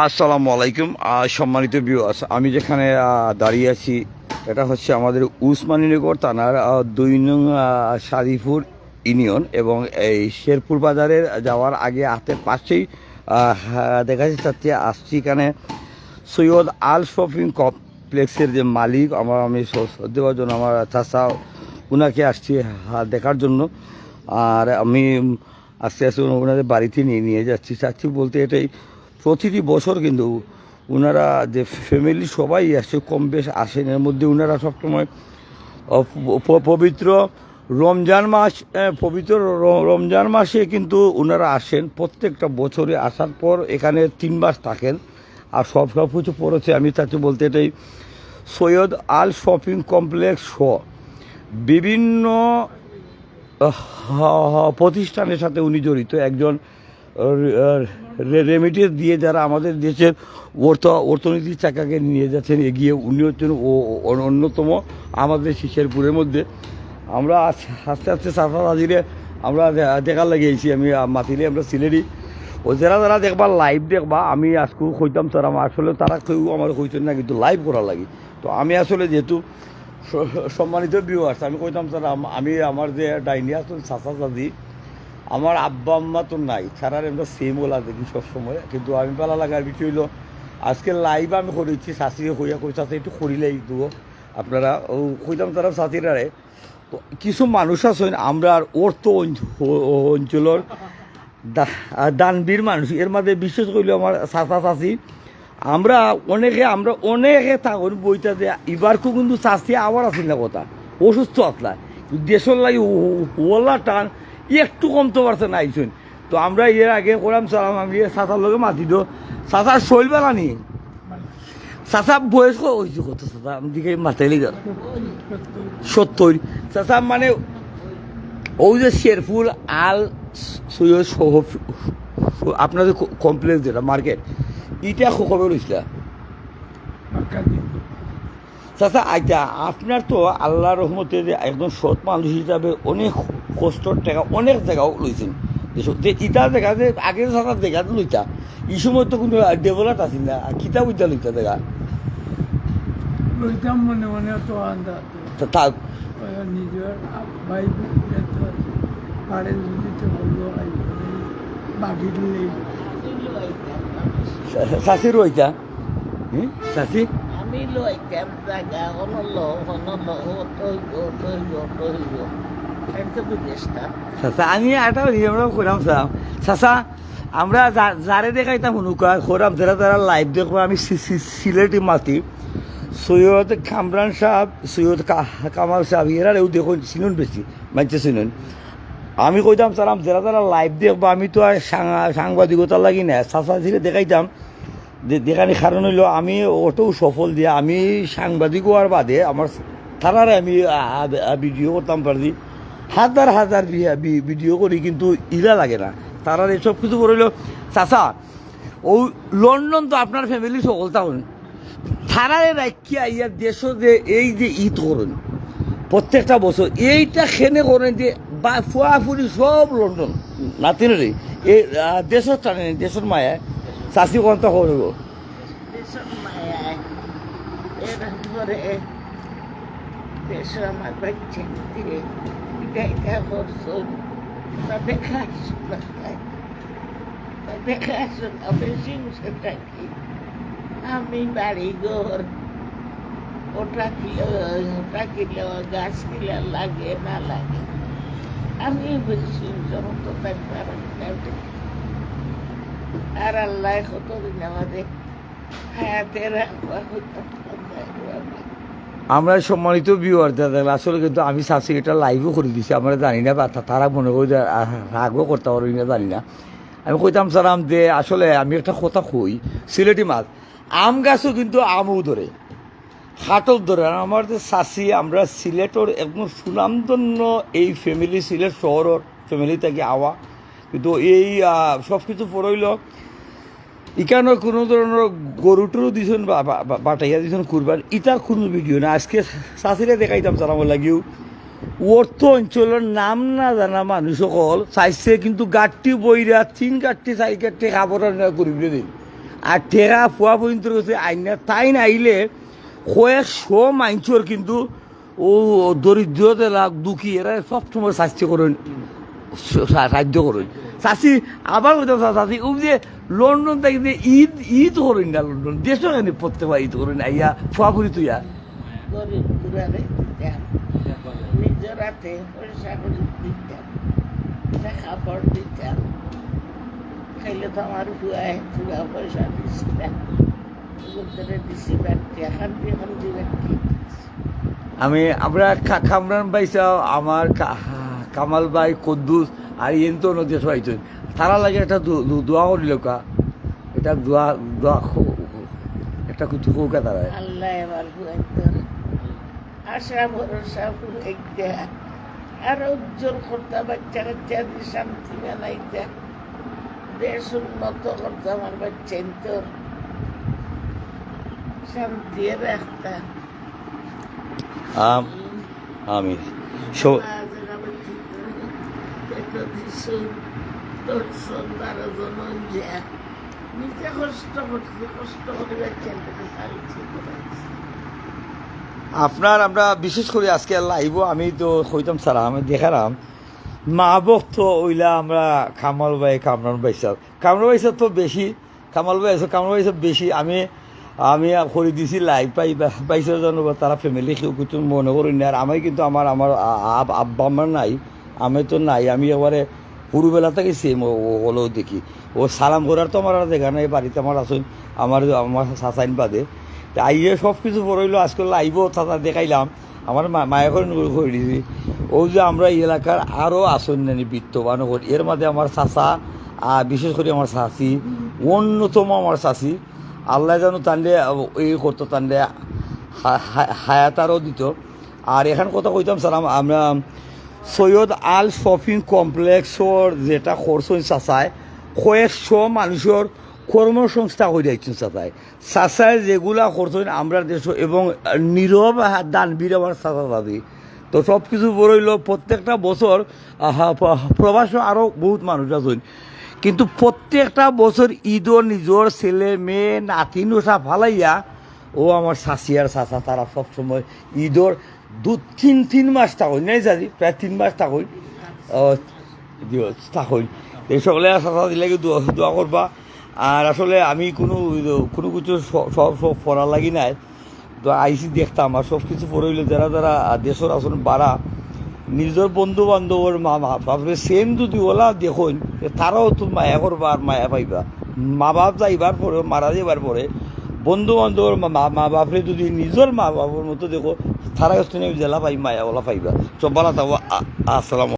আসসালামু আলাইকুম। সম্মানিত ভিউয়ার্স, আমি যেখানে দাঁড়িয়ে আছি এটা হচ্ছে আমাদের উসমানীনগর থানার ২ নং শাদিপুর ইউনিয়ন এবং এই শেরপুর বাজারে যাওয়ার আগে হাতের পাশেই দেখা যাচ্ছে আসছি এখানে সৈয়দ আল শপিং কমপ্লেক্সের যে মালিক আমি শ্রদ্ধেয় জন্য আমার চাচা ওনাকে আসছি দেখার জন্য। আর আমি আস্তে আস্তে ওনাদের বাড়িতে নিয়ে যাচ্ছি চাচ্ছি বলতে এটাই প্রতিটি বছর কিন্তু ওনারা যে ফ্যামিলি সবাই আসে, কম বেশ আসেন। এর মধ্যে ওনারা সবসময় পবিত্র রমজান মাসে কিন্তু ওনারা আসেন। প্রত্যেকটা বছরে আসার পর এখানে 3 মাস থাকেন। আর সব কিছু পড়েছে আমি চাচ্ছি বলতে এটাই সৈয়দ আল শপিং কমপ্লেক্স বিভিন্ন প্রতিষ্ঠানের সাথে উনি জড়িত একজন। রেমিটেন্স দিয়ে যারা আমাদের দেশের অর্থনীতির চাকাকে নিয়ে যাচ্ছেন এগিয়ে, উনি হচ্ছেন অন্যতম আমাদের শেরপুরের মধ্যে। আমরা আস্তে আস্তে সাফা হাজিরে আমরা দেখার লাগিয়েছি। আমি মাতিলে আমরা সিলেটি ও যারা দেখবা লাইভ দেখবা, আমি আজকেও কইতাম তারা আসলে তারা কেউ আমার কইতেন না, কিন্তু লাইভ করার লাগে। তো আমি আসলে যেহেতু সম্মানিত ভিউয়ার্স, আমি কইতাম স্যার আমি আমার যে ডাইনি আসল চাচা চাচি, আমার আব্বা আম্মা তো নাই, ছাড়ার আমরা সেম ওলা দেখি সবসময়। কিন্তু আমি পালা লাগার বিষয় হইলো আজকে লাইভ আমি করেছি শাশিকে হইয়া কই চাচা একটু করিলেই দেবো আপনারা ও কইতাম তারা সাথীরারে। তো কিছু মানুষ আছেন আমরা আর অর্থ অঞ্চলের দানবীর মানুষ, এর মধ্যে বিশেষ করলে আমার চাচা চাচি আমরা অনেকে থাকুন বইটা যে এবারকেও কিন্তু চাষি আবার আসিল না কথা অসুস্থ আসলা দেশের লাগে ওলা টান একটু কমতে পারছে না আইসুন। তো আমরা এর আগে করাম সালাম আমি চাচার লোকে মাতি দো চাচার শৈল বেলা নি চাচা বয়স হয়েছে কত চাচা আমি দিকে মাতাইলি গেল 70। চাচা মানে ওই যে শেরপুর আল সৈয়দ আপনাদের কমপ্লেক্স যেটা মার্কেট এটা খবর হয়েছিল চাচা। আচ্ছা, আপনার তো আল্লাহ রহমতে একজন সৎ মানুষ হিসাবে অনেক কষ্টর টাকা অনেক জায়গাও লইছেন যে ইটা দেখা যে আগে চাচা দেখা লইতা এই সময় তো কোনো ডেভেলপ আসিল না, কিতা বুঝতা লইতা দেখা লইতাম মনে মনে তো আন্দাজ থাক নিজের ভাই পাড়ের দিতে বললো বাকি দিলেই শাশি রইতা শাশি আমি লইতাম জায়গা চাচা আমি একটা নিয়ম করাম চাম চাচা আমরা যারে দেখাইতাম হুনুকা খোরাম যারা লাইভ দেখবো। আমি সিলেটি মাতি সৈয়দ কামরান সাহেব, সৈয়দ কামাল সাহেব এরা এও দেখুন চিনুন বেশি মানছে চিনুন। আমি কইতাম চালাম যারা লাইভ দেখবো, আমি তো আর সাংবাদিকতার লাগি না চাচা ছিলে দেখাইতাম যে দেখানি কারণ হইলো আমি অটো সফল দিয়ে আমি সাংবাদিক হওয়ার বাদে আমার থানারে আমি ভিডিও করতাম পারি হাজার ভিডিও করি, কিন্তু ইলা লাগে না তারা এসব কিছু করিল। চাচা ও লন্ডন তো আপনার ফ্যামিলি সকল তখন থানারে রাখিয়া ইয়ার দেশ যে এই যে ঈদ করেন প্রত্যেকটা বছর এইটা খেনে করেন যে বা ফুয়াফুরি সব লন্ডন নাতিনেরই এই দেশের টানে দেশের মায়ায় চাষি কন্তা করব দেশের মায়ায় এরপরে দেশ আমার বাচ্চা দিয়ে গাইটা করছুন তাদের খাইশোনা খাই তাদের খাইশোনা বেশি বসে থাকি। আমি বাড়ি ঘর ওটা কিলো গাছ কিলো লাগে না লাগে আমি বেশি সমস্ত আর আল্লাহ কতদিন আমাদের হায়াতের আমরা সম্মানিত ভিউয়ার দাদা আসলে কিন্তু আমি শাশি এটা লাইভও করে দিছি, আমরা জানি না বা তারা মনে করি রাগও করতে পারবি না জানি না। আমি কইতাম সালাম যে আসলে আমি একটা কথা কই সিলেটি মাছ আম গাছও কিন্তু আমও ধরে হাটও ধরে। আর আমার যে শাশি আমরা সিলেটর একদম সুনামধন্য এই ফ্যামিলি সিলেট শহরের ফ্যামিলি থেকে আওয়া, কিন্তু এই সব কিছু পড়ইল ইকানো কোনো ধরনের গরু টরু দিছেন বাটাইয়া দিছেন কুরবান ইটা কোনো ভিডিও না। আজকে শাশিরে দেখাইতাম চালাম লাগিও অর্থ অঞ্চলের নাম না জানা মানুষ সকল চাইছে কিন্তু গাঠটি বইরা 3 গাঠটি 4 গাঠটি খাবার করিবে দিন। আর টেকা ফুয়া পর্যন্ত রয়েছে আইনা তাই না আইলে কয়েকশো মাইনচর কিন্তু ও দরিদ্রতে লাগ দুঃখী এরা সবসময় স্বাস্থ্য করেন সাহায্য করেন চাষি আবার চাষি ও যে লন্ডন থেকে যে ঈদ করেন না লন্ডন দেশও কেন প্রত্যেকবার ঈদ করেন আইয়া ফুয়া পুরি তুইয়া গরিব গুড়ারে দিতাম নিজের হাতে পয়সা করে দিতাম কাপড় দিতাম খাইলে তো আমার হুয়ায় পুরা পয়সা দিছিলাম দিছি ব্যাগটি এখন ব্যাগটি আমরা কামরান ভাই আমার কামাল ভাই কদ্দুস আর এন তো নদী সবাইছেন তারা লাগে একটা দোয়া করিল কা এটা দোয়া দোয়া একটা কিছু কৌকা তারা আল্লাহ এবার হুয়াইতর আশা ভরসা হুয়াইতে আর উজ্জ্বল করতে বাচ্চা কাচ্চা দিয়ে শান্তি বানাইতে দেশ উন্নত করতে আমার বাচ্চা তোর শান্তি রাখতাম আমি নিজে কষ্ট করছি কষ্ট করে বাচ্চাটাকে পালছি আপনার আমরা বিশেষ করে আজকে লাইভ আমি তো হইতাম সারা আমি দেখালাম মা ভক্ত ওইলা আমরা কামাল ভাই কামরান ভাই সাহেব কামরান ভাই সাহেব তো বেশি কামাল ভাই আছে কামরান ভাই সাহেব বেশি আমি করে দিছি লাইভ পাইসার জন্য তারা ফ্যামিলি কেউ কিছু মনে করি না আর আমি কিন্তু আমার আব্বা আমার নাই আমি তো নাই আমি এবারে পুরুবেলা থেকে সেম হলেও দেখি ও সালাম করার তো আমার আর দেখা নাই বাড়িতে আমার আসুন আমার সাসাইন বাদে আইয়ে সব কিছু পড়ইলো আজকে লাইভও তাতা দেখাইলাম আমার মায়া করে করে দিছি ও যে আমরা এই এলাকার আরও আসন নেনি বিত্তবান এর মাঝে আমার চাচা বিশেষ করে আমার চাচি অন্যতম আমার চাচি আল্লাহ যেন তান্ডে এই করতো তান্ডে হায়াতারও দিত আর এখান কথা কইতাম সালাম আমরা সৈয়দ আল শপিং কমপ্লেক্সর যেটা করছেন চাচায় কয়েকশো মানুষের কর্মসংস্থা করে দিচ্ছেন চাচায় যেগুলা করছেন আমরা দেশ এবং নীরব দানবীর আমার চাচা দাদি তো সব কিছু বড়ইল প্রত্যেকটা বছর প্রবাসে আরও বহুত মানুষ আছেন কিন্তু প্রত্যেকটা বছর ঈদও নিজের ছেলে মেয়ে নাতি নোসা ফালাইয়া ও আমার শাশি আর চাচা তারা সবসময় ঈদর তিন মাস থাকুন নাই জানি প্রায় 3 মাস থাকুন থাকুন এই সকলে চাচা দিলে দোয়া করবা আর আসলে আমি কোনো কিছু সব পড়া লাগি নাই তো আইসি দেখতাম আর সব কিছু পড়ইল যারা যারা দেশের আসলে বাড়া নিজের বন্ধু বান্ধবর ভাববে সেম যদি ওলা দেখুন তারাও তো মায়া করবা আর মায়া পাইবা মা বাপ যাইবার পরে মারা যাইবার পরে বন্ধু বান্ধবর মা বাপরে যদি নিজের মা বাবার মতো দেখো তারা জেলা পাই মায়া ওলা পাইবা সব বালা থাকবো আসসালাম